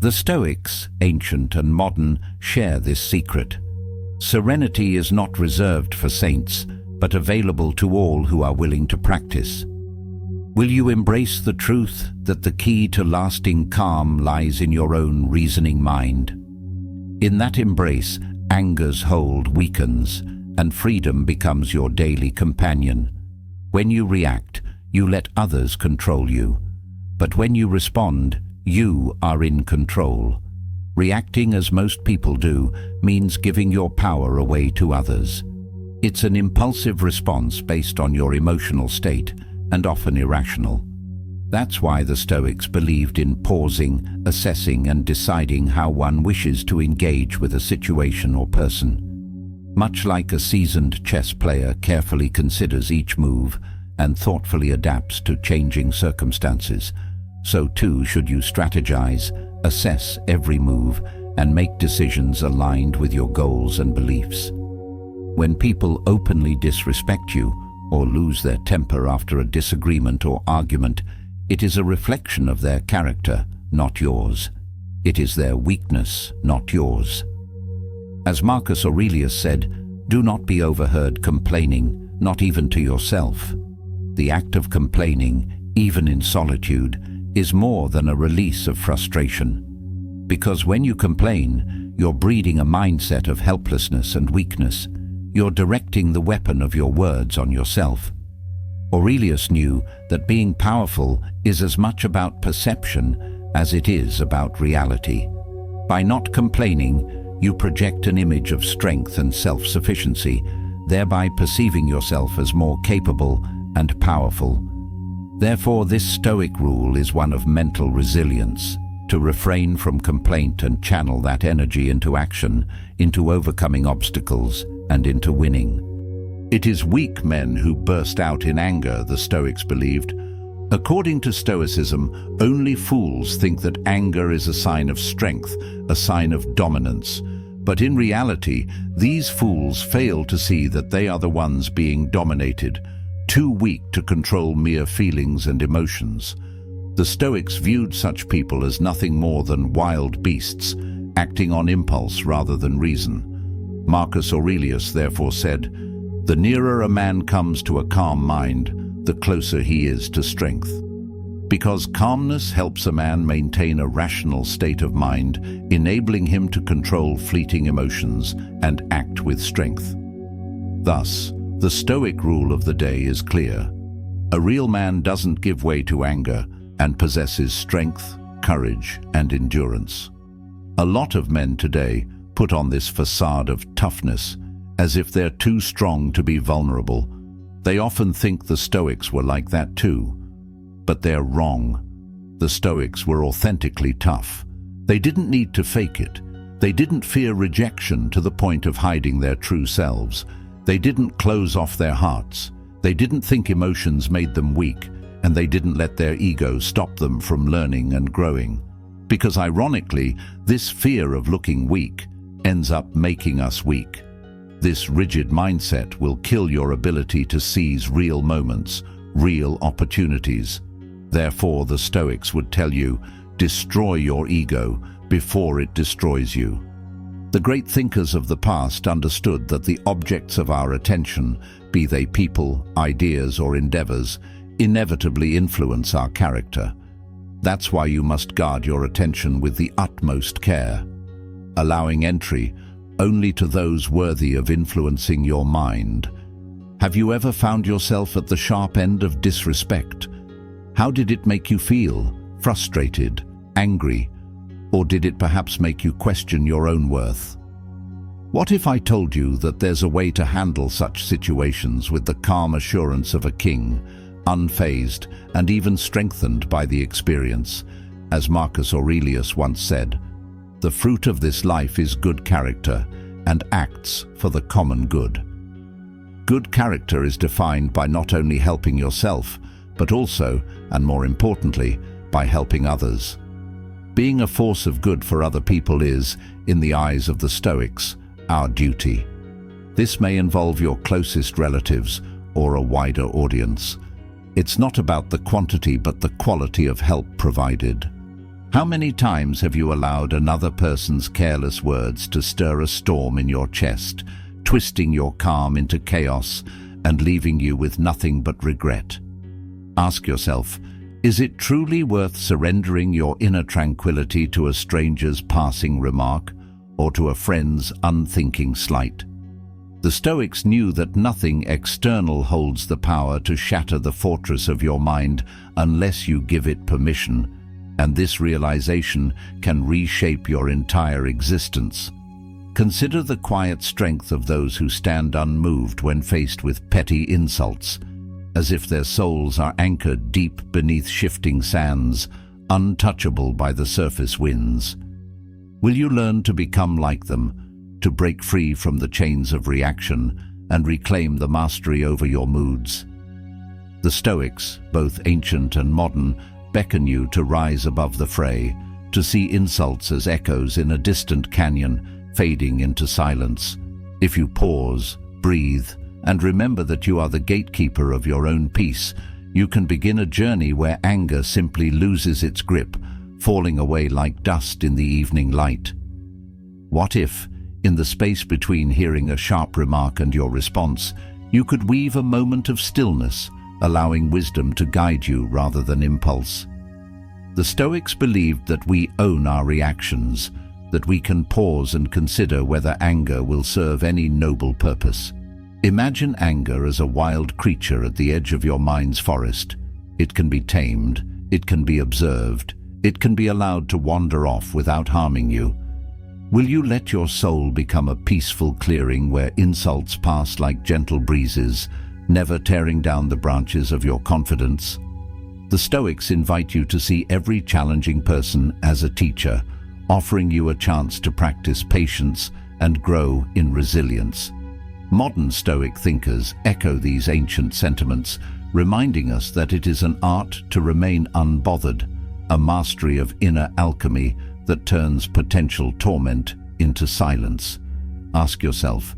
The Stoics, ancient and modern, share this secret. Serenity is not reserved for saints, but available to all who are willing to practice. Will you embrace the truth that the key to lasting calm lies in your own reasoning mind? In that embrace, anger's hold weakens, and freedom becomes your daily companion. When you react, you let others control you. But when you respond, you are in control. Reacting as most people do means giving your power away to others. It's an impulsive response based on your emotional state, and often irrational. That's why the Stoics believed in pausing, assessing, and deciding how one wishes to engage with a situation or person. Much like a seasoned chess player carefully considers each move and thoughtfully adapts to changing circumstances, so too should you strategize, assess every move, and make decisions aligned with your goals and beliefs. When people openly disrespect you or lose their temper after a disagreement or argument, it is a reflection of their character, not yours. It is their weakness, not yours. As Marcus Aurelius said, "Do not be overheard complaining, not even to yourself." The act of complaining, even in solitude, is more than a release of frustration. Because when you complain, you're breeding a mindset of helplessness and weakness. You're directing the weapon of your words on yourself. Aurelius knew that being powerful is as much about perception as it is about reality. By not complaining, you project an image of strength and self-sufficiency, thereby perceiving yourself as more capable and powerful. Therefore, this Stoic rule is one of mental resilience, to refrain from complaint and channel that energy into action, into overcoming obstacles, and into winning. It is weak men who burst out in anger, the Stoics believed. According to Stoicism, only fools think that anger is a sign of strength, a sign of dominance. But in reality, these fools fail to see that they are the ones being dominated, too weak to control mere feelings and emotions. The Stoics viewed such people as nothing more than wild beasts, acting on impulse rather than reason. Marcus Aurelius therefore said, "The nearer a man comes to a calm mind, the closer he is to strength." Because calmness helps a man maintain a rational state of mind, enabling him to control fleeting emotions and act with strength. Thus, the Stoic rule of the day is clear. A real man doesn't give way to anger and possesses strength, courage, and endurance. A lot of men today put on this facade of toughness, as if they're too strong to be vulnerable. They often think the Stoics were like that too. But they're wrong. The Stoics were authentically tough. They didn't need to fake it. They didn't fear rejection to the point of hiding their true selves. They didn't close off their hearts. They didn't think emotions made them weak, and they didn't let their ego stop them from learning and growing. Because ironically, this fear of looking weak ends up making us weak. This rigid mindset will kill your ability to seize real moments, real opportunities. Therefore, the Stoics would tell you, destroy your ego before it destroys you. The great thinkers of the past understood that the objects of our attention, be they people, ideas, or endeavors, inevitably influence our character. That's why you must guard your attention with the utmost care, allowing entry only to those worthy of influencing your mind. Have you ever found yourself at the sharp end of disrespect? How did it make you feel? Frustrated? Angry? Or did it perhaps make you question your own worth? What if I told you that there's a way to handle such situations with the calm assurance of a king, unfazed and even strengthened by the experience? As Marcus Aurelius once said, "The fruit of this life is good character and acts for the common good." Good character is defined by not only helping yourself, but also, and more importantly, by helping others. Being a force of good for other people is, in the eyes of the Stoics, our duty. This may involve your closest relatives or a wider audience. It's not about the quantity but the quality of help provided. How many times have you allowed another person's careless words to stir a storm in your chest, twisting your calm into chaos and leaving you with nothing but regret? Ask yourself, is it truly worth surrendering your inner tranquility to a stranger's passing remark or to a friend's unthinking slight? The Stoics knew that nothing external holds the power to shatter the fortress of your mind unless you give it permission, and this realization can reshape your entire existence. Consider the quiet strength of those who stand unmoved when faced with petty insults, as if their souls are anchored deep beneath shifting sands, untouchable by the surface winds. Will you learn to become like them, to break free from the chains of reaction and reclaim the mastery over your moods? The Stoics, both ancient and modern, beckon you to rise above the fray, to see insults as echoes in a distant canyon, fading into silence. If you pause, breathe, and remember that you are the gatekeeper of your own peace, you can begin a journey where anger simply loses its grip, falling away like dust in the evening light. What if, in the space between hearing a sharp remark and your response, you could weave a moment of stillness, allowing wisdom to guide you rather than impulse? The Stoics believed that we own our reactions, that we can pause and consider whether anger will serve any noble purpose. Imagine anger as a wild creature at the edge of your mind's forest. It can be tamed, it can be observed, it can be allowed to wander off without harming you. Will you let your soul become a peaceful clearing where insults pass like gentle breezes, never tearing down the branches of your confidence? The Stoics invite you to see every challenging person as a teacher, offering you a chance to practice patience and grow in resilience. Modern Stoic thinkers echo these ancient sentiments, reminding us that it is an art to remain unbothered, a mastery of inner alchemy that turns potential torment into silence. Ask yourself,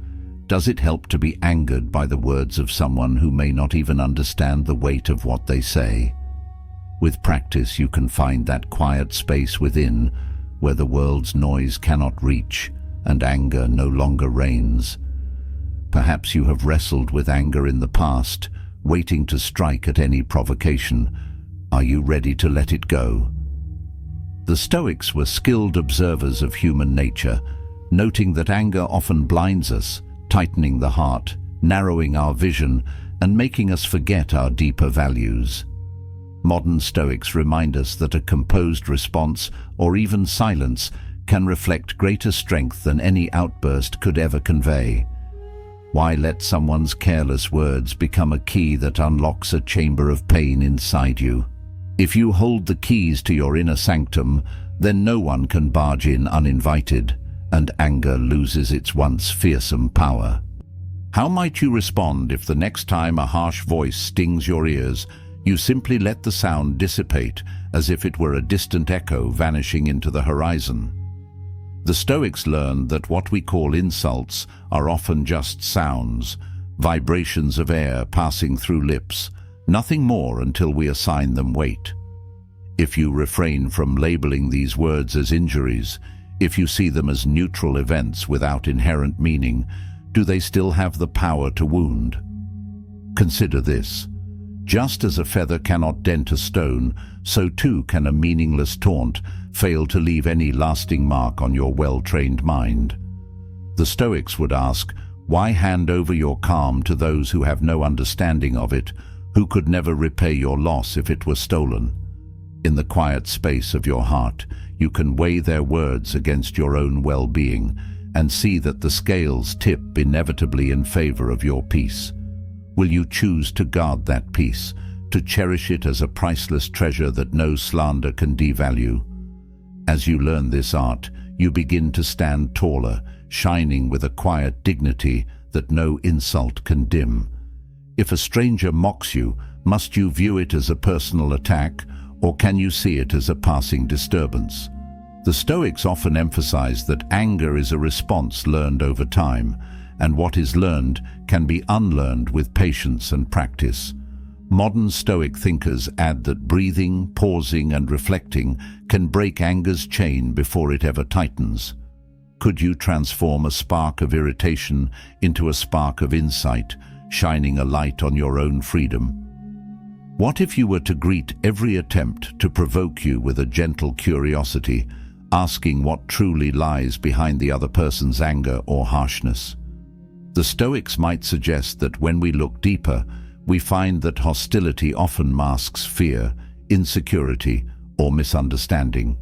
does it help to be angered by the words of someone who may not even understand the weight of what they say? With practice, you can find that quiet space within, where the world's noise cannot reach and anger no longer reigns. Perhaps you have wrestled with anger in the past, waiting to strike at any provocation. Are you ready to let it go? The Stoics were skilled observers of human nature, noting that anger often blinds us, tightening the heart, narrowing our vision, and making us forget our deeper values. Modern Stoics remind us that a composed response, or even silence, can reflect greater strength than any outburst could ever convey. Why let someone's careless words become a key that unlocks a chamber of pain inside you? If you hold the keys to your inner sanctum, then no one can barge in uninvited, and anger loses its once fearsome power. How might you respond if the next time a harsh voice stings your ears, you simply let the sound dissipate as if it were a distant echo vanishing into the horizon? The Stoics learned that what we call insults are often just sounds, vibrations of air passing through lips, nothing more until we assign them weight. If you refrain from labeling these words as injuries, if you see them as neutral events without inherent meaning, do they still have the power to wound? Consider this. Just as a feather cannot dent a stone, so too can a meaningless taunt fail to leave any lasting mark on your well-trained mind. The Stoics would ask, why hand over your calm to those who have no understanding of it, who could never repay your loss if it were stolen? In the quiet space of your heart, you can weigh their words against your own well-being and see that the scales tip inevitably in favor of your peace. Will you choose to guard that peace, to cherish it as a priceless treasure that no slander can devalue? As you learn this art, you begin to stand taller, shining with a quiet dignity that no insult can dim. If a stranger mocks you, must you view it as a personal attack, or can you see it as a passing disturbance? The Stoics often emphasize that anger is a response learned over time, and what is learned can be unlearned with patience and practice. Modern Stoic thinkers add that breathing, pausing, and reflecting can break anger's chain before it ever tightens. Could you transform a spark of irritation into a spark of insight, shining a light on your own freedom? What if you were to greet every attempt to provoke you with a gentle curiosity, asking what truly lies behind the other person's anger or harshness? The Stoics might suggest that when we look deeper, we find that hostility often masks fear, insecurity, or misunderstanding.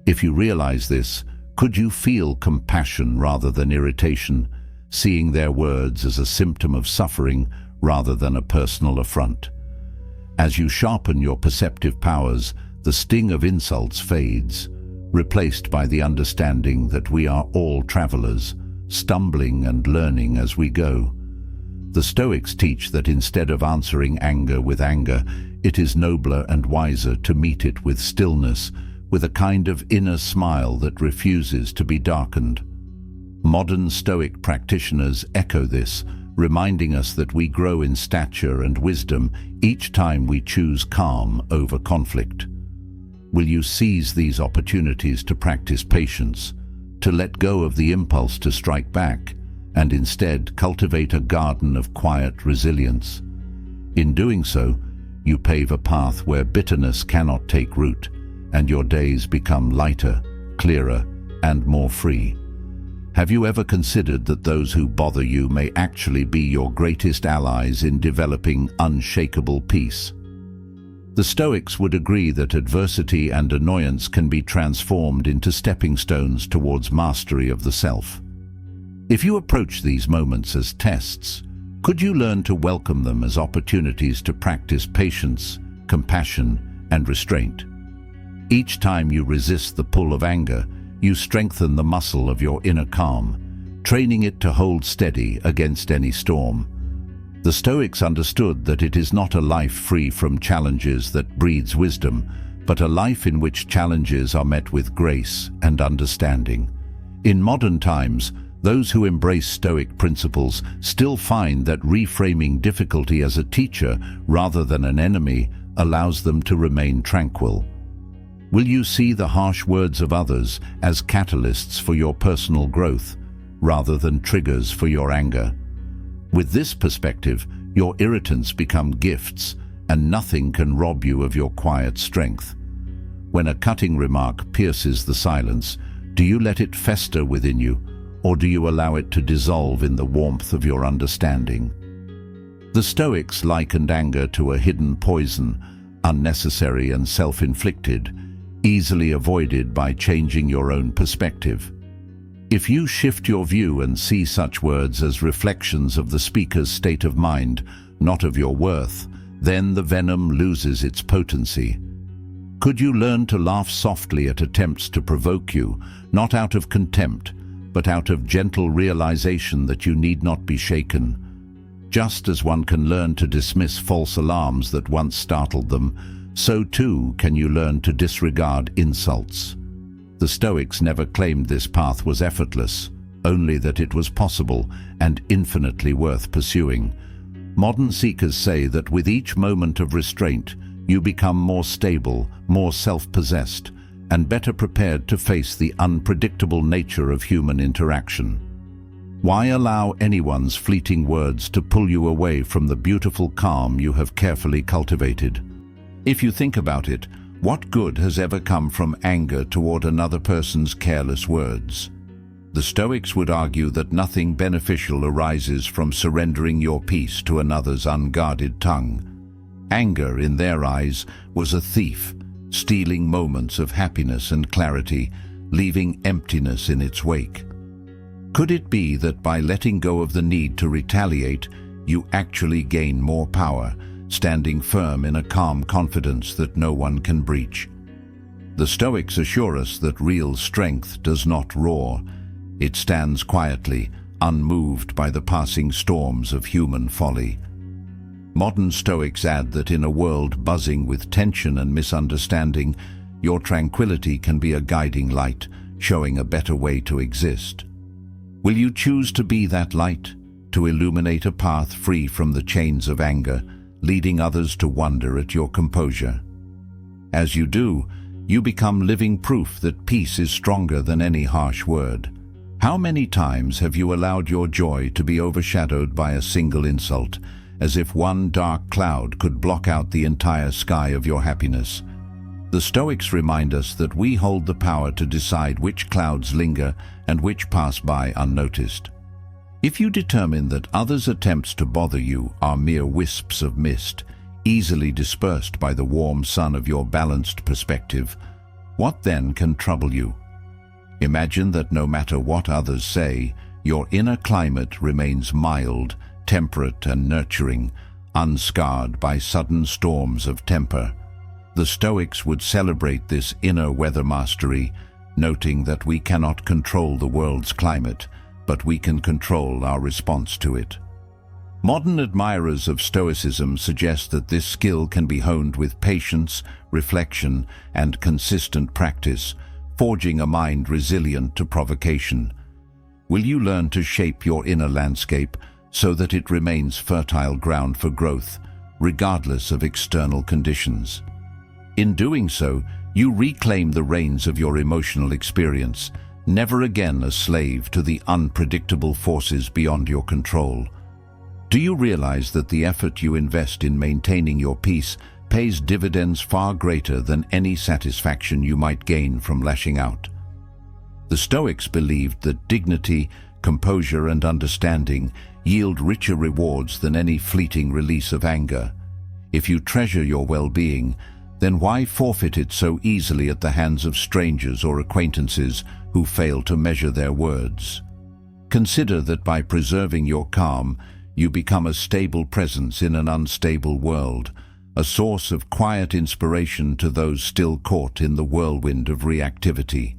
If you realize this, could you feel compassion rather than irritation, seeing their words as a symptom of suffering rather than a personal affront? As you sharpen your perceptive powers, the sting of insults fades, replaced by the understanding that we are all travelers, stumbling and learning as we go. The Stoics teach that instead of answering anger with anger, it is nobler and wiser to meet it with stillness, with a kind of inner smile that refuses to be darkened. Modern Stoic practitioners echo this, reminding us that we grow in stature and wisdom each time we choose calm over conflict. Will you seize these opportunities to practice patience, to let go of the impulse to strike back, and instead cultivate a garden of quiet resilience? In doing so, you pave a path where bitterness cannot take root, and your days become lighter, clearer, and more free. Have you ever considered that those who bother you may actually be your greatest allies in developing unshakable peace? The Stoics would agree that adversity and annoyance can be transformed into stepping stones towards mastery of the self. If you approach these moments as tests, could you learn to welcome them as opportunities to practice patience, compassion, and restraint? Each time you resist the pull of anger, you strengthen the muscle of your inner calm, training it to hold steady against any storm. The Stoics understood that it is not a life free from challenges that breeds wisdom, but a life in which challenges are met with grace and understanding. In modern times, those who embrace Stoic principles still find that reframing difficulty as a teacher rather than an enemy allows them to remain tranquil. Will you see the harsh words of others as catalysts for your personal growth, rather than triggers for your anger? With this perspective, your irritants become gifts, and nothing can rob you of your quiet strength. When a cutting remark pierces the silence, do you let it fester within you, or do you allow it to dissolve in the warmth of your understanding? The Stoics likened anger to a hidden poison, unnecessary and self-inflicted, easily avoided by changing your own perspective. If you shift your view and see such words as reflections of the speaker's state of mind, not of your worth, then the venom loses its potency. Could you learn to laugh softly at attempts to provoke you, not out of contempt, but out of gentle realization that you need not be shaken? Just as one can learn to dismiss false alarms that once startled them, so too can you learn to disregard insults. The Stoics never claimed this path was effortless, only that it was possible and infinitely worth pursuing. Modern seekers say that with each moment of restraint, you become more stable, more self-possessed, and better prepared to face the unpredictable nature of human interaction. Why allow anyone's fleeting words to pull you away from the beautiful calm you have carefully cultivated? If you think about it, what good has ever come from anger toward another person's careless words? The Stoics would argue that nothing beneficial arises from surrendering your peace to another's unguarded tongue. Anger, in their eyes, was a thief, stealing moments of happiness and clarity, leaving emptiness in its wake. Could it be that by letting go of the need to retaliate, you actually gain more power, standing firm in a calm confidence that no one can breach? The Stoics assure us that real strength does not roar. It stands quietly, unmoved by the passing storms of human folly. Modern Stoics add that in a world buzzing with tension and misunderstanding, your tranquility can be a guiding light, showing a better way to exist. Will you choose to be that light, to illuminate a path free from the chains of anger, leading others to wonder at your composure. As you do, you become living proof that peace is stronger than any harsh word. How many times have you allowed your joy to be overshadowed by a single insult, as if one dark cloud could block out the entire sky of your happiness? The Stoics remind us that we hold the power to decide which clouds linger and which pass by unnoticed. If you determine that others' attempts to bother you are mere wisps of mist, easily dispersed by the warm sun of your balanced perspective, what then can trouble you? Imagine that no matter what others say, your inner climate remains mild, temperate and nurturing, unscarred by sudden storms of temper. The Stoics would celebrate this inner weather mastery, noting that we cannot control the world's climate, but we can control our response to it. Modern admirers of Stoicism suggest that this skill can be honed with patience, reflection, and consistent practice, forging a mind resilient to provocation. Will you learn to shape your inner landscape so that it remains fertile ground for growth, regardless of external conditions? In doing so, you reclaim the reins of your emotional experience, never again a slave to the unpredictable forces beyond your control. Do you realize that the effort you invest in maintaining your peace pays dividends far greater than any satisfaction you might gain from lashing out? The Stoics believed that dignity, composure, and understanding yield richer rewards than any fleeting release of anger. If you treasure your well-being, then why forfeit it so easily at the hands of strangers or acquaintances who fail to measure their words? Consider that by preserving your calm, you become a stable presence in an unstable world, a source of quiet inspiration to those still caught in the whirlwind of reactivity.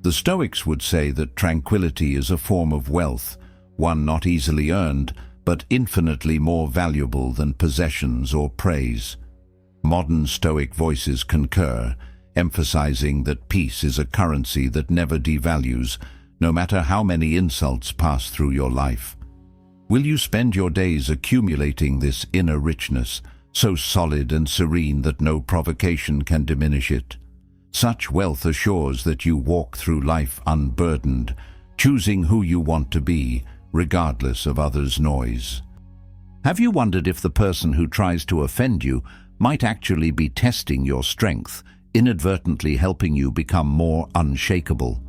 The Stoics would say that tranquility is a form of wealth, one not easily earned, but infinitely more valuable than possessions or praise. Modern Stoic voices concur, emphasizing that peace is a currency that never devalues, no matter how many insults pass through your life. Will you spend your days accumulating this inner richness, so solid and serene that no provocation can diminish it? Such wealth assures that you walk through life unburdened, choosing who you want to be, regardless of others' noise. Have you wondered if the person who tries to offend you might actually be testing your strength, inadvertently helping you become more unshakable?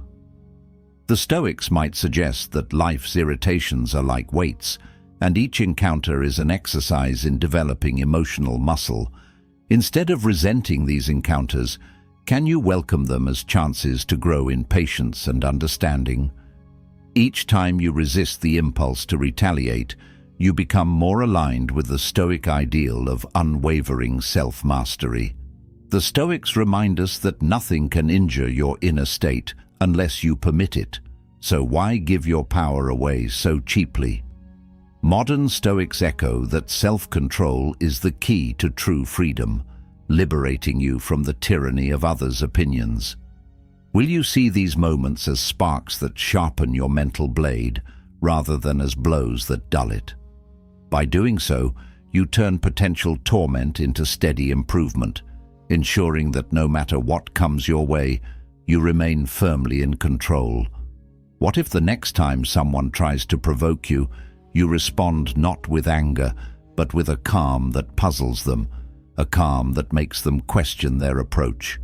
The Stoics might suggest that life's irritations are like weights, and each encounter is an exercise in developing emotional muscle. Instead of resenting these encounters, can you welcome them as chances to grow in patience and understanding? Each time you resist the impulse to retaliate, you become more aligned with the Stoic ideal of unwavering self-mastery. The Stoics remind us that nothing can injure your inner state unless you permit it, so why give your power away so cheaply? Modern Stoics echo that self-control is the key to true freedom, liberating you from the tyranny of others' opinions. Will you see these moments as sparks that sharpen your mental blade, rather than as blows that dull it? By doing so, you turn potential torment into steady improvement, ensuring that no matter what comes your way, you remain firmly in control. What if the next time someone tries to provoke you, you respond not with anger, but with a calm that puzzles them, a calm that makes them question their approach?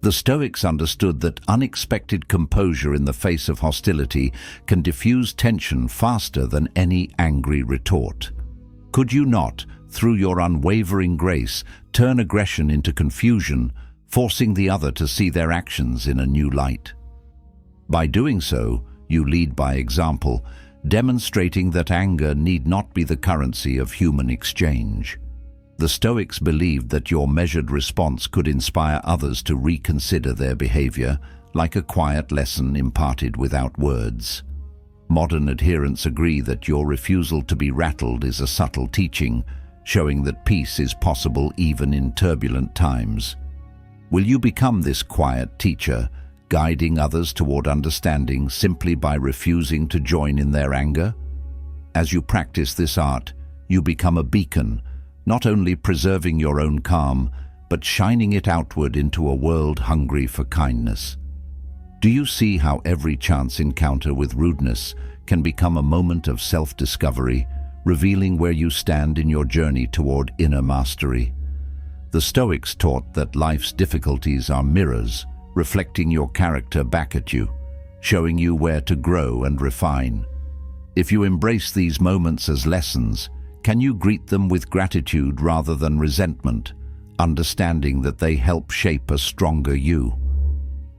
The Stoics understood that unexpected composure in the face of hostility can diffuse tension faster than any angry retort. Could you not, through your unwavering grace, turn aggression into confusion, forcing the other to see their actions in a new light? By doing so, you lead by example, demonstrating that anger need not be the currency of human exchange. The Stoics believed that your measured response could inspire others to reconsider their behavior, like a quiet lesson imparted without words. Modern adherents agree that your refusal to be rattled is a subtle teaching, showing that peace is possible even in turbulent times. Will you become this quiet teacher, guiding others toward understanding simply by refusing to join in their anger? As you practice this art, you become a beacon, not only preserving your own calm, but shining it outward into a world hungry for kindness. Do you see how every chance encounter with rudeness can become a moment of self-discovery, revealing where you stand in your journey toward inner mastery? The Stoics taught that life's difficulties are mirrors, reflecting your character back at you, showing you where to grow and refine. If you embrace these moments as lessons, can you greet them with gratitude rather than resentment, understanding that they help shape a stronger you?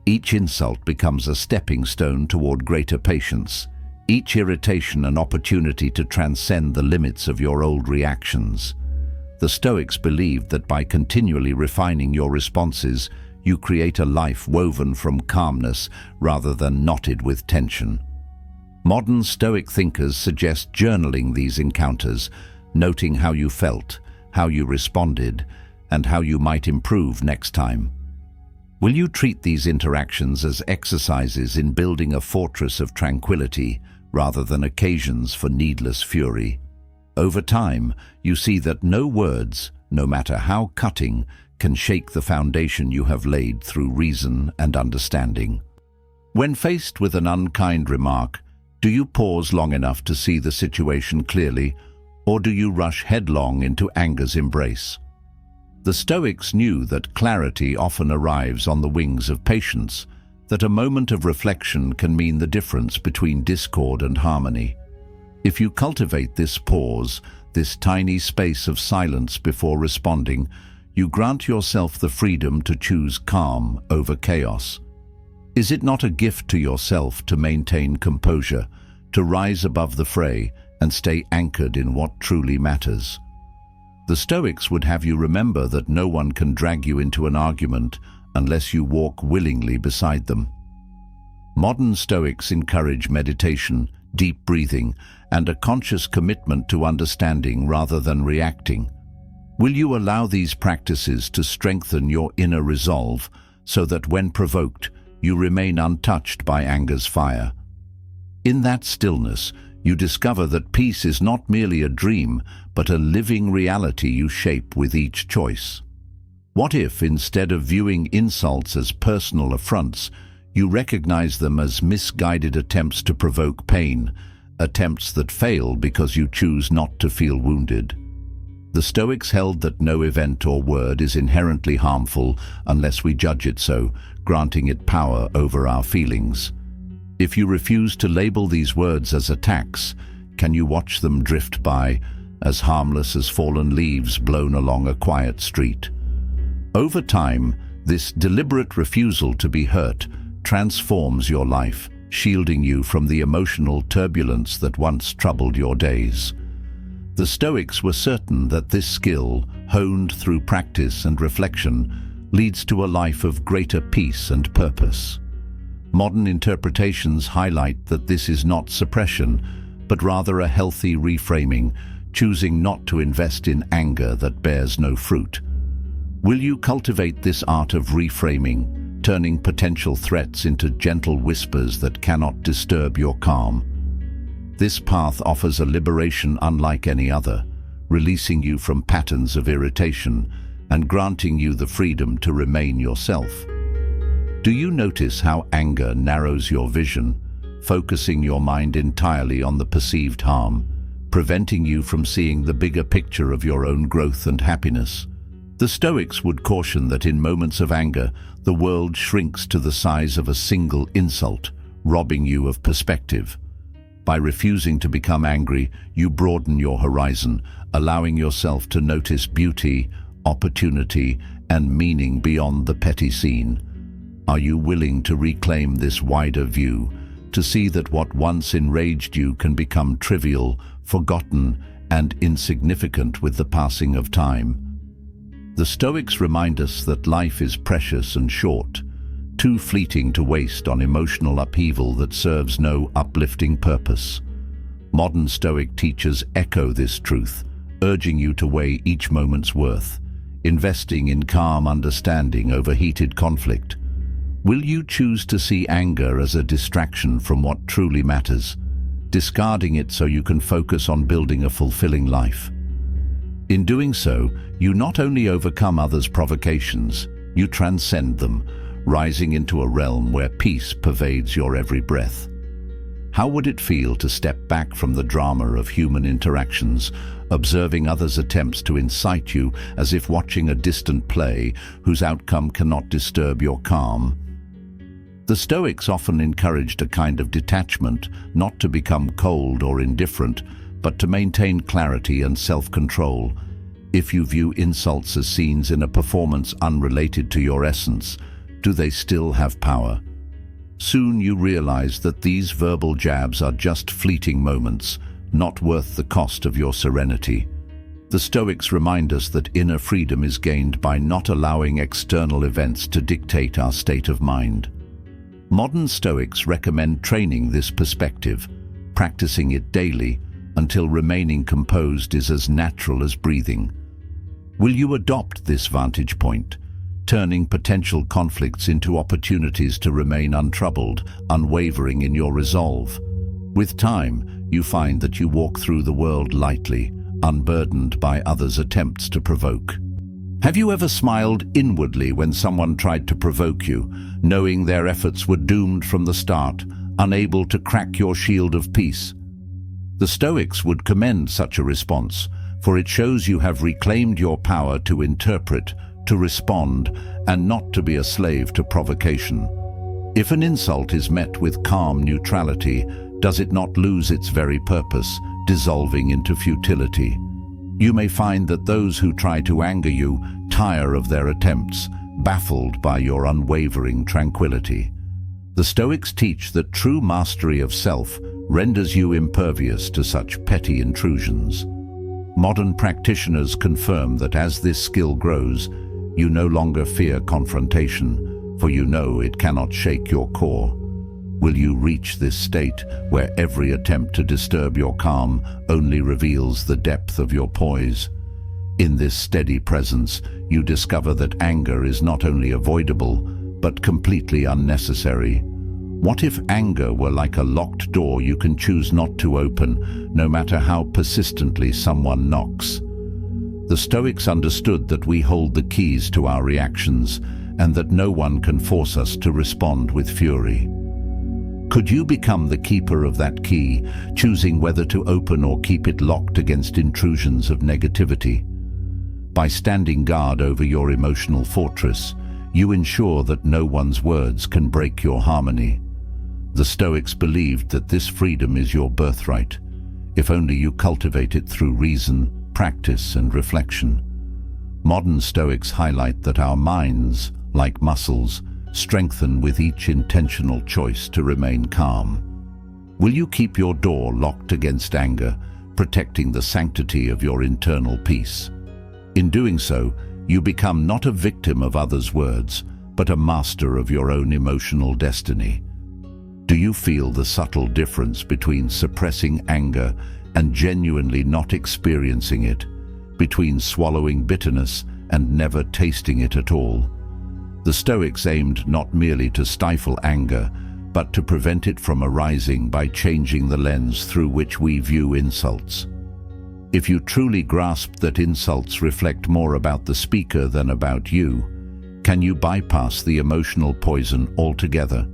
Each insult becomes a stepping stone toward greater patience, each irritation an opportunity to transcend the limits of your old reactions. The Stoics believed that by continually refining your responses, you create a life woven from calmness rather than knotted with tension. Modern Stoic thinkers suggest journaling these encounters, noting how you felt, how you responded, and how you might improve next time. Will you treat these interactions as exercises in building a fortress of tranquility rather than occasions for needless fury? Over time, you see that no words, no matter how cutting, can shake the foundation you have laid through reason and understanding. When faced with an unkind remark, do you pause long enough to see the situation clearly, or do you rush headlong into anger's embrace? The Stoics knew that clarity often arrives on the wings of patience, that a moment of reflection can mean the difference between discord and harmony. If you cultivate this pause, this tiny space of silence before responding, you grant yourself the freedom to choose calm over chaos. Is it not a gift to yourself to maintain composure, to rise above the fray and stay anchored in what truly matters? The Stoics would have you remember that no one can drag you into an argument unless you walk willingly beside them. Modern Stoics encourage meditation, deep breathing, and a conscious commitment to understanding rather than reacting. Will you allow these practices to strengthen your inner resolve so that when provoked, you remain untouched by anger's fire? In that stillness, you discover that peace is not merely a dream, but a living reality you shape with each choice. What if, instead of viewing insults as personal affronts, you recognize them as misguided attempts to provoke pain, attempts that fail because you choose not to feel wounded? The Stoics held that no event or word is inherently harmful unless we judge it so, granting it power over our feelings. If you refuse to label these words as attacks, can you watch them drift by, as harmless as fallen leaves blown along a quiet street? Over time, this deliberate refusal to be hurt transforms your life, shielding you from the emotional turbulence that once troubled your days. The Stoics were certain that this skill, honed through practice and reflection, leads to a life of greater peace and purpose. Modern interpretations highlight that this is not suppression, but rather a healthy reframing, choosing not to invest in anger that bears no fruit. Will you cultivate this art of reframing, turning potential threats into gentle whispers that cannot disturb your calm? This path offers a liberation unlike any other, releasing you from patterns of irritation and granting you the freedom to remain yourself. Do you notice how anger narrows your vision, focusing your mind entirely on the perceived harm, preventing you from seeing the bigger picture of your own growth and happiness? The Stoics would caution that in moments of anger, the world shrinks to the size of a single insult, robbing you of perspective. By refusing to become angry, you broaden your horizon, allowing yourself to notice beauty, opportunity, and meaning beyond the petty scene. Are you willing to reclaim this wider view, to see that what once enraged you can become trivial, forgotten, and insignificant with the passing of time? The Stoics remind us that life is precious and short, too fleeting to waste on emotional upheaval that serves no uplifting purpose. Modern Stoic teachers echo this truth, urging you to weigh each moment's worth, investing in calm understanding over heated conflict. Will you choose to see anger as a distraction from what truly matters, discarding it so you can focus on building a fulfilling life? In doing so, you not only overcome others' provocations, you transcend them, rising into a realm where peace pervades your every breath. How would it feel to step back from the drama of human interactions, observing others' attempts to incite you as if watching a distant play whose outcome cannot disturb your calm? The Stoics often encouraged a kind of detachment, not to become cold or indifferent, but to maintain clarity and self-control. If you view insults as scenes in a performance unrelated to your essence, do they still have power? Soon you realize that these verbal jabs are just fleeting moments, not worth the cost of your serenity. The Stoics remind us that inner freedom is gained by not allowing external events to dictate our state of mind. Modern Stoics recommend training this perspective, practicing it daily until remaining composed is as natural as breathing. Will you adopt this vantage point, turning potential conflicts into opportunities to remain untroubled, unwavering in your resolve? With time, you find that you walk through the world lightly, unburdened by others' attempts to provoke. Have you ever smiled inwardly when someone tried to provoke you, knowing their efforts were doomed from the start, unable to crack your shield of peace? The Stoics would commend such a response, for it shows you have reclaimed your power to interpret, to respond, and not to be a slave to provocation. If an insult is met with calm neutrality, does it not lose its very purpose, dissolving into futility? You may find that those who try to anger you tire of their attempts, baffled by your unwavering tranquility. The Stoics teach that true mastery of self renders you impervious to such petty intrusions. Modern practitioners confirm that as this skill grows, you no longer fear confrontation, for you know it cannot shake your core. Will you reach this state where every attempt to disturb your calm only reveals the depth of your poise? In this steady presence, you discover that anger is not only avoidable, but completely unnecessary. What if anger were like a locked door you can choose not to open, no matter how persistently someone knocks? The Stoics understood that we hold the keys to our reactions, and that no one can force us to respond with fury. Could you become the keeper of that key, choosing whether to open or keep it locked against intrusions of negativity? By standing guard over your emotional fortress, you ensure that no one's words can break your harmony. The Stoics believed that this freedom is your birthright, if only you cultivate it through reason, practice, and reflection. Modern Stoics highlight that our minds, like muscles, strengthen with each intentional choice to remain calm. Will you keep your door locked against anger, protecting the sanctity of your internal peace? In doing so, you become not a victim of others' words, but a master of your own emotional destiny. Do you feel the subtle difference between suppressing anger and genuinely not experiencing it, between swallowing bitterness and never tasting it at all? The Stoics aimed not merely to stifle anger, but to prevent it from arising by changing the lens through which we view insults. If you truly grasp that insults reflect more about the speaker than about you, can you bypass the emotional poison altogether?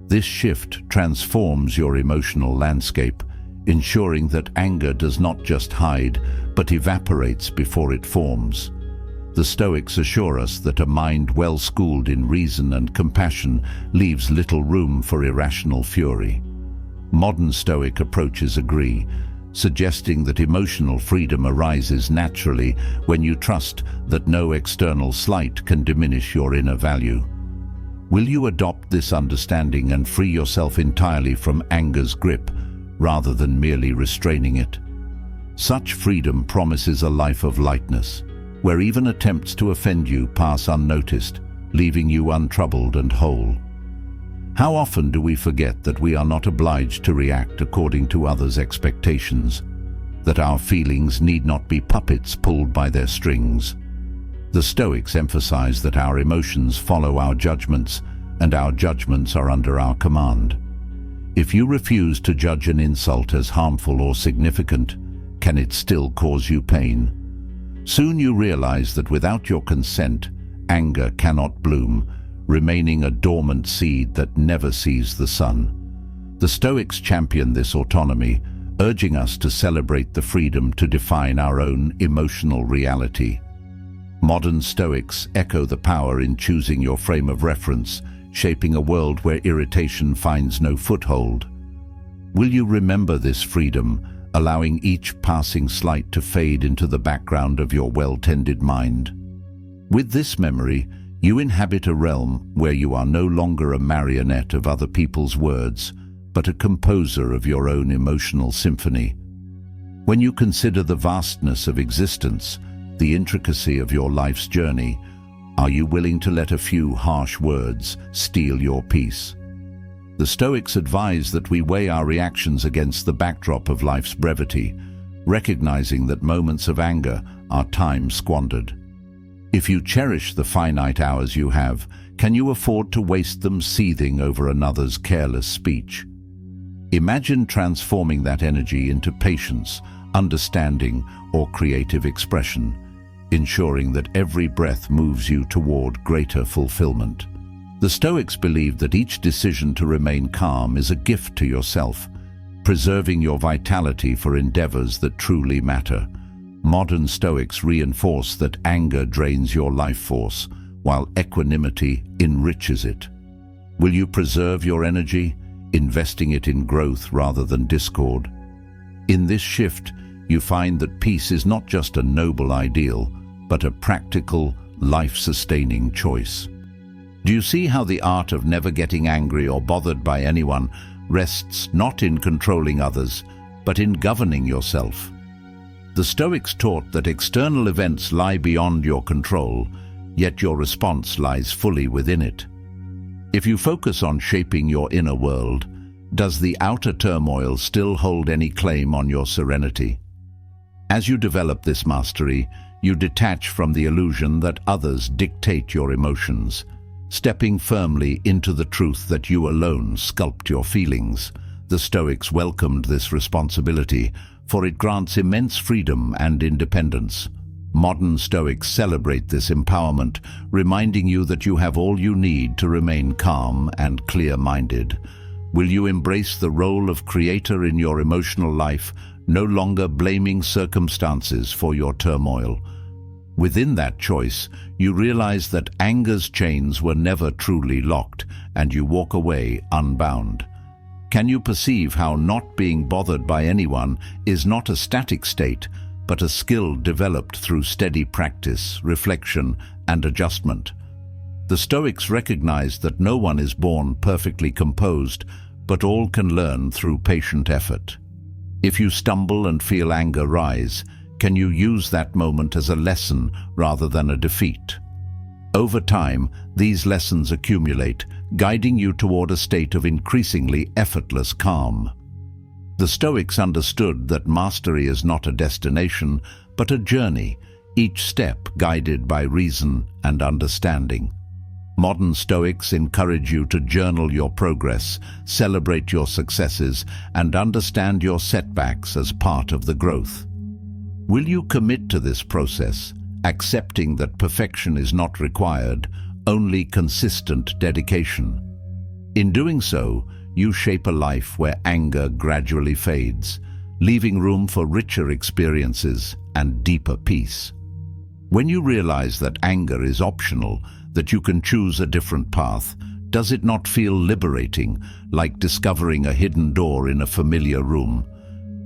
This shift transforms your emotional landscape, ensuring that anger does not just hide, but evaporates before it forms. The Stoics assure us that a mind well schooled in reason and compassion leaves little room for irrational fury. Modern Stoic approaches agree, suggesting that emotional freedom arises naturally when you trust that no external slight can diminish your inner value. Will you adopt this understanding and free yourself entirely from anger's grip, rather than merely restraining it? Such freedom promises a life of lightness, where even attempts to offend you pass unnoticed, leaving you untroubled and whole. How often do we forget that we are not obliged to react according to others' expectations, that our feelings need not be puppets pulled by their strings? The Stoics emphasize that our emotions follow our judgments, and our judgments are under our command. If you refuse to judge an insult as harmful or significant, can it still cause you pain? Soon you realize that without your consent, anger cannot bloom, remaining a dormant seed that never sees the sun. The Stoics champion this autonomy, urging us to celebrate the freedom to define our own emotional reality. Modern Stoics echo the power in choosing your frame of reference, shaping a world where irritation finds no foothold. Will you remember this freedom, allowing each passing slight to fade into the background of your well-tended mind? With this memory, you inhabit a realm where you are no longer a marionette of other people's words, but a composer of your own emotional symphony. When you consider the vastness of existence, the intricacy of your life's journey, are you willing to let a few harsh words steal your peace? The Stoics advise that we weigh our reactions against the backdrop of life's brevity, recognizing that moments of anger are time squandered. If you cherish the finite hours you have, can you afford to waste them seething over another's careless speech? Imagine transforming that energy into patience, understanding, or creative expression, ensuring that every breath moves you toward greater fulfillment. The Stoics believe that each decision to remain calm is a gift to yourself, preserving your vitality for endeavors that truly matter. Modern Stoics reinforce that anger drains your life force, while equanimity enriches it. Will you preserve your energy, investing it in growth rather than discord? In this shift, you find that peace is not just a noble ideal, but a practical, life-sustaining choice. Do you see how the art of never getting angry or bothered by anyone rests not in controlling others, but in governing yourself? The Stoics taught that external events lie beyond your control, yet your response lies fully within it. If you focus on shaping your inner world, does the outer turmoil still hold any claim on your serenity? As you develop this mastery, you detach from the illusion that others dictate your emotions, stepping firmly into the truth that you alone sculpt your feelings. The Stoics welcomed this responsibility, for it grants immense freedom and independence. Modern Stoics celebrate this empowerment, reminding you that you have all you need to remain calm and clear-minded. Will you embrace the role of creator in your emotional life, no longer blaming circumstances for your turmoil? Within that choice, you realize that anger's chains were never truly locked, and you walk away unbound. Can you perceive how not being bothered by anyone is not a static state, but a skill developed through steady practice, reflection, and adjustment? The Stoics recognized that no one is born perfectly composed, but all can learn through patient effort. If you stumble and feel anger rise, can you use that moment as a lesson rather than a defeat? Over time, these lessons accumulate, guiding you toward a state of increasingly effortless calm. The Stoics understood that mastery is not a destination, but a journey, each step guided by reason and understanding. Modern Stoics encourage you to journal your progress, celebrate your successes, and understand your setbacks as part of the growth. Will you commit to this process, accepting that perfection is not required, only consistent dedication? In doing so, you shape a life where anger gradually fades, leaving room for richer experiences and deeper peace. When you realize that anger is optional, that you can choose a different path, does it not feel liberating, like discovering a hidden door in a familiar room?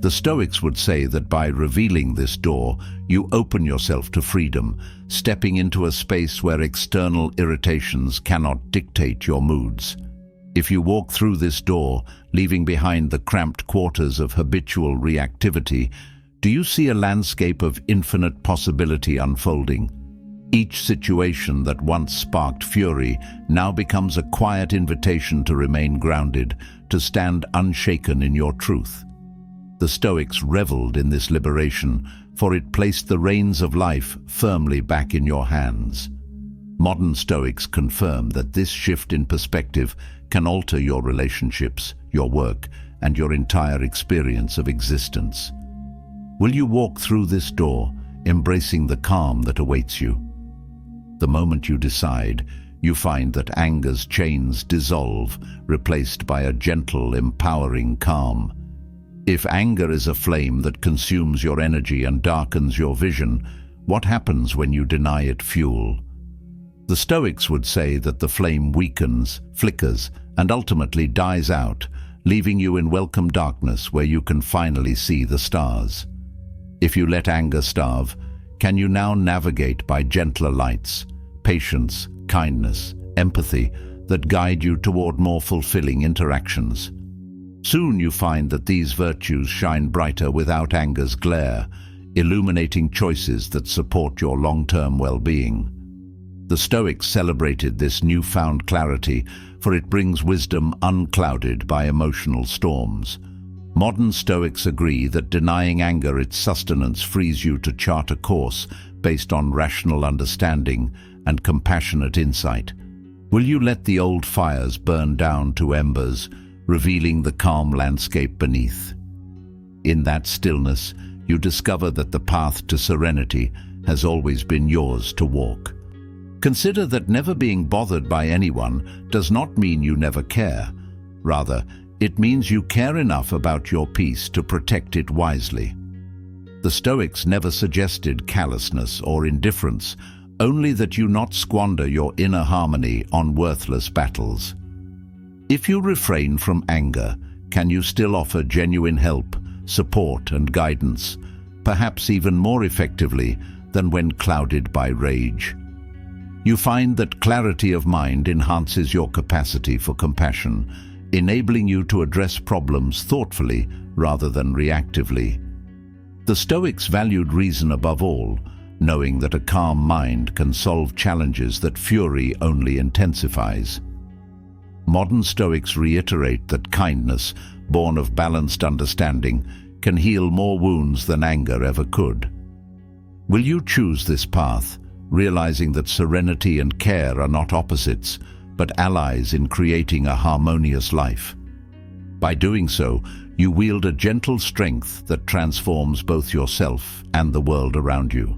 The Stoics would say that by revealing this door, you open yourself to freedom, stepping into a space where external irritations cannot dictate your moods. If you walk through this door, leaving behind the cramped quarters of habitual reactivity, do you see a landscape of infinite possibility unfolding? Each situation that once sparked fury now becomes a quiet invitation to remain grounded, to stand unshaken in your truth. The Stoics reveled in this liberation, for it placed the reins of life firmly back in your hands. Modern Stoics confirm that this shift in perspective can alter your relationships, your work, and your entire experience of existence. Will you walk through this door, embracing the calm that awaits you. The moment you decide, you find that anger's chains dissolve, replaced by a gentle, empowering calm. If anger is a flame that consumes your energy and darkens your vision, what happens when you deny it fuel? The Stoics would say that the flame weakens, flickers, and ultimately dies out, leaving you in welcome darkness where you can finally see the stars. If you let anger starve, can you now navigate by gentler lights, patience, kindness, empathy that guide you toward more fulfilling interactions? Soon you find that these virtues shine brighter without anger's glare, illuminating choices that support your long-term well-being. The Stoics celebrated this newfound clarity, for it brings wisdom unclouded by emotional storms. Modern Stoics agree that denying anger its sustenance frees you to chart a course based on rational understanding and compassionate insight. Will you let the old fires burn down to embers, revealing the calm landscape beneath? In that stillness, you discover that the path to serenity has always been yours to walk. Consider that never being bothered by anyone does not mean you never care. Rather, it means you care enough about your peace to protect it wisely. The Stoics never suggested callousness or indifference, only that you not squander your inner harmony on worthless battles. If you refrain from anger, can you still offer genuine help, support, and guidance, perhaps even more effectively than when clouded by rage? You find that clarity of mind enhances your capacity for compassion, enabling you to address problems thoughtfully rather than reactively. The Stoics valued reason above all, knowing that a calm mind can solve challenges that fury only intensifies. Modern Stoics reiterate that kindness, born of balanced understanding, can heal more wounds than anger ever could. Will you choose this path, realizing that serenity and care are not opposites, but allies in creating a harmonious life? By doing so, you wield a gentle strength that transforms both yourself and the world around you.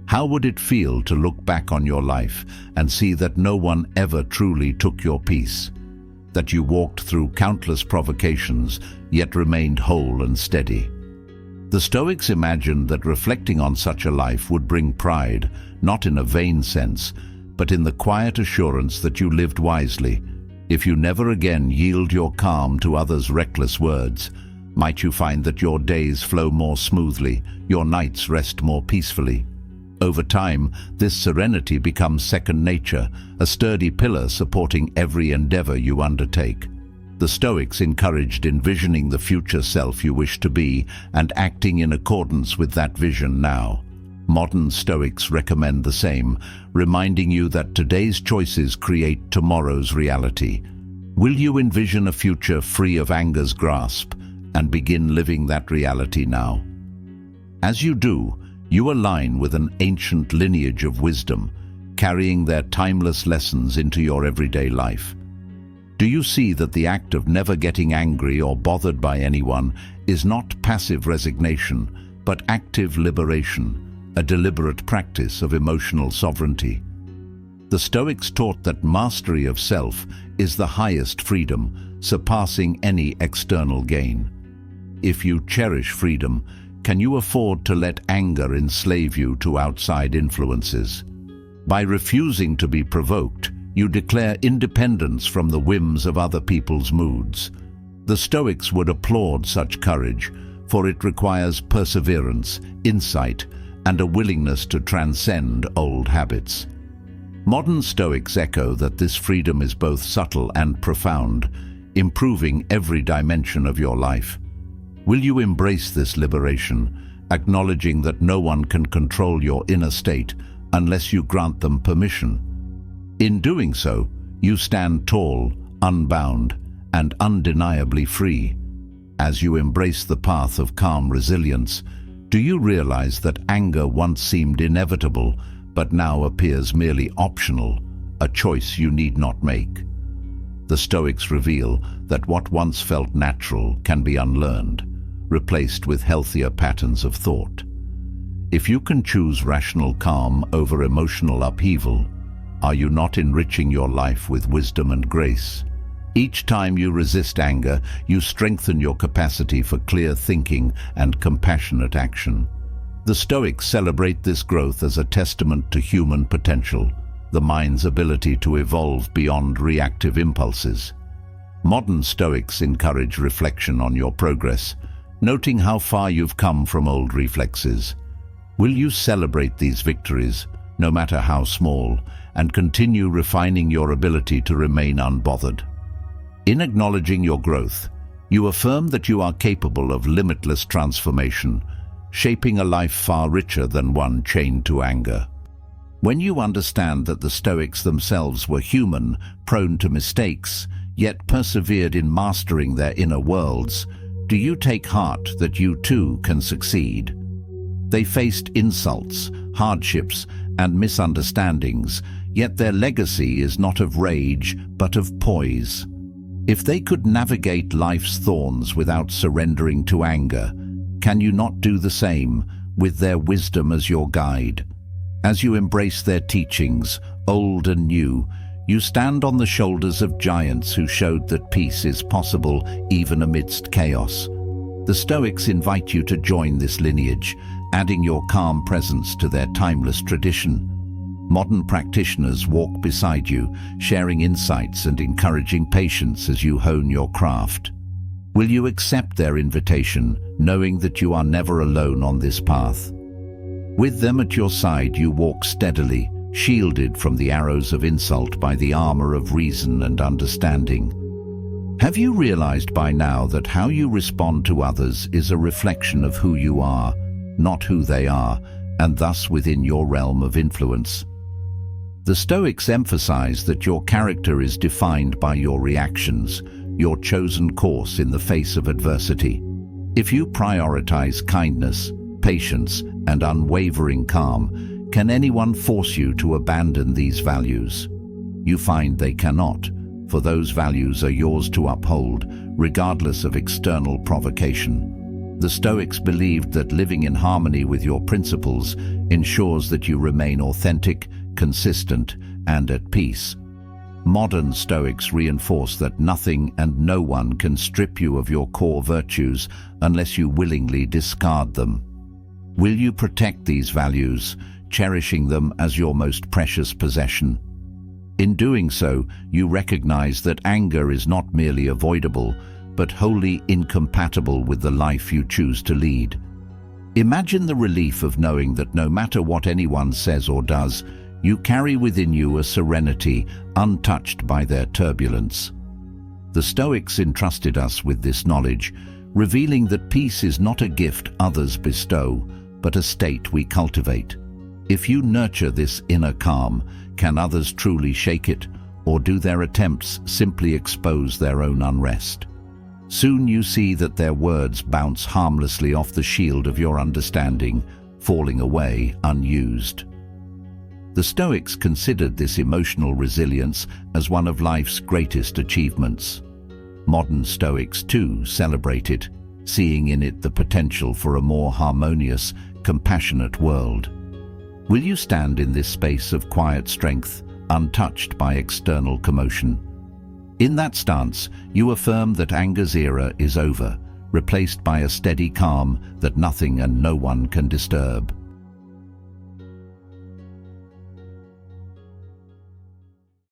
How would it feel to look back on your life and see that no one ever truly took your peace? That you walked through countless provocations, yet remained whole and steady? The Stoics imagined that reflecting on such a life would bring pride, not in a vain sense, but in the quiet assurance that you lived wisely. If you never again yield your calm to others' reckless words, might you find that your days flow more smoothly, your nights rest more peacefully. Over time, this serenity becomes second nature, a sturdy pillar supporting every endeavor you undertake. The Stoics encouraged envisioning the future self you wish to be and acting in accordance with that vision now. Modern Stoics recommend the same, reminding you that today's choices create tomorrow's reality. Will you envision a future free of anger's grasp and begin living that reality now? As you do, you align with an ancient lineage of wisdom, carrying their timeless lessons into your everyday life. Do you see that the act of never getting angry or bothered by anyone is not passive resignation, but active liberation, a deliberate practice of emotional sovereignty? The Stoics taught that mastery of self is the highest freedom, surpassing any external gain. If you cherish freedom, can you afford to let anger enslave you to outside influences? By refusing to be provoked, you declare independence from the whims of other people's moods. The Stoics would applaud such courage, for it requires perseverance, insight, and a willingness to transcend old habits. Modern Stoics echo that this freedom is both subtle and profound, improving every dimension of your life. Will you embrace this liberation, acknowledging that no one can control your inner state unless you grant them permission? In doing so, you stand tall, unbound, and undeniably free. As you embrace the path of calm resilience, do you realize that anger once seemed inevitable, but now appears merely optional, a choice you need not make? The Stoics reveal that what once felt natural can be unlearned, replaced with healthier patterns of thought. If you can choose rational calm over emotional upheaval, are you not enriching your life with wisdom and grace? Each time you resist anger, you strengthen your capacity for clear thinking and compassionate action. The Stoics celebrate this growth as a testament to human potential, the mind's ability to evolve beyond reactive impulses. Modern Stoics encourage reflection on your progress, noting how far you've come from old reflexes. Will you celebrate these victories, no matter how small, and continue refining your ability to remain unbothered? In acknowledging your growth, you affirm that you are capable of limitless transformation, shaping a life far richer than one chained to anger. When you understand that the Stoics themselves were human, prone to mistakes, yet persevered in mastering their inner worlds, do you take heart that you too can succeed? They faced insults, hardships, and misunderstandings, yet their legacy is not of rage, but of poise. If they could navigate life's thorns without surrendering to anger, can you not do the same, with their wisdom as your guide? As you embrace their teachings, old and new, you stand on the shoulders of giants who showed that peace is possible even amidst chaos. The Stoics invite you to join this lineage, adding your calm presence to their timeless tradition. Modern practitioners walk beside you, sharing insights and encouraging patience as you hone your craft. Will you accept their invitation, knowing that you are never alone on this path? With them at your side, you walk steadily, shielded from the arrows of insult by the armor of reason and understanding. Have you realized by now that how you respond to others is a reflection of who you are, not who they are, and thus within your realm of influence? The Stoics emphasize that your character is defined by your reactions, your chosen course in the face of adversity. If you prioritize kindness, patience, and unwavering calm, can anyone force you to abandon these values? You find they cannot, for those values are yours to uphold, regardless of external provocation. The Stoics believed that living in harmony with your principles ensures that you remain authentic, consistent, and at peace. Modern Stoics reinforce that nothing and no one can strip you of your core virtues unless you willingly discard them. Will you protect these values, cherishing them as your most precious possession? In doing so, you recognize that anger is not merely avoidable, but wholly incompatible with the life you choose to lead. Imagine the relief of knowing that no matter what anyone says or does, you carry within you a serenity untouched by their turbulence. The Stoics entrusted us with this knowledge, revealing that peace is not a gift others bestow, but a state we cultivate. If you nurture this inner calm, can others truly shake it, or do their attempts simply expose their own unrest? Soon you see that their words bounce harmlessly off the shield of your understanding, falling away unused. The Stoics considered this emotional resilience as one of life's greatest achievements. Modern Stoics too celebrate it, seeing in it the potential for a more harmonious, compassionate world. Will you stand in this space of quiet strength, untouched by external commotion? In that stance, you affirm that anger's era is over, replaced by a steady calm that nothing and no one can disturb.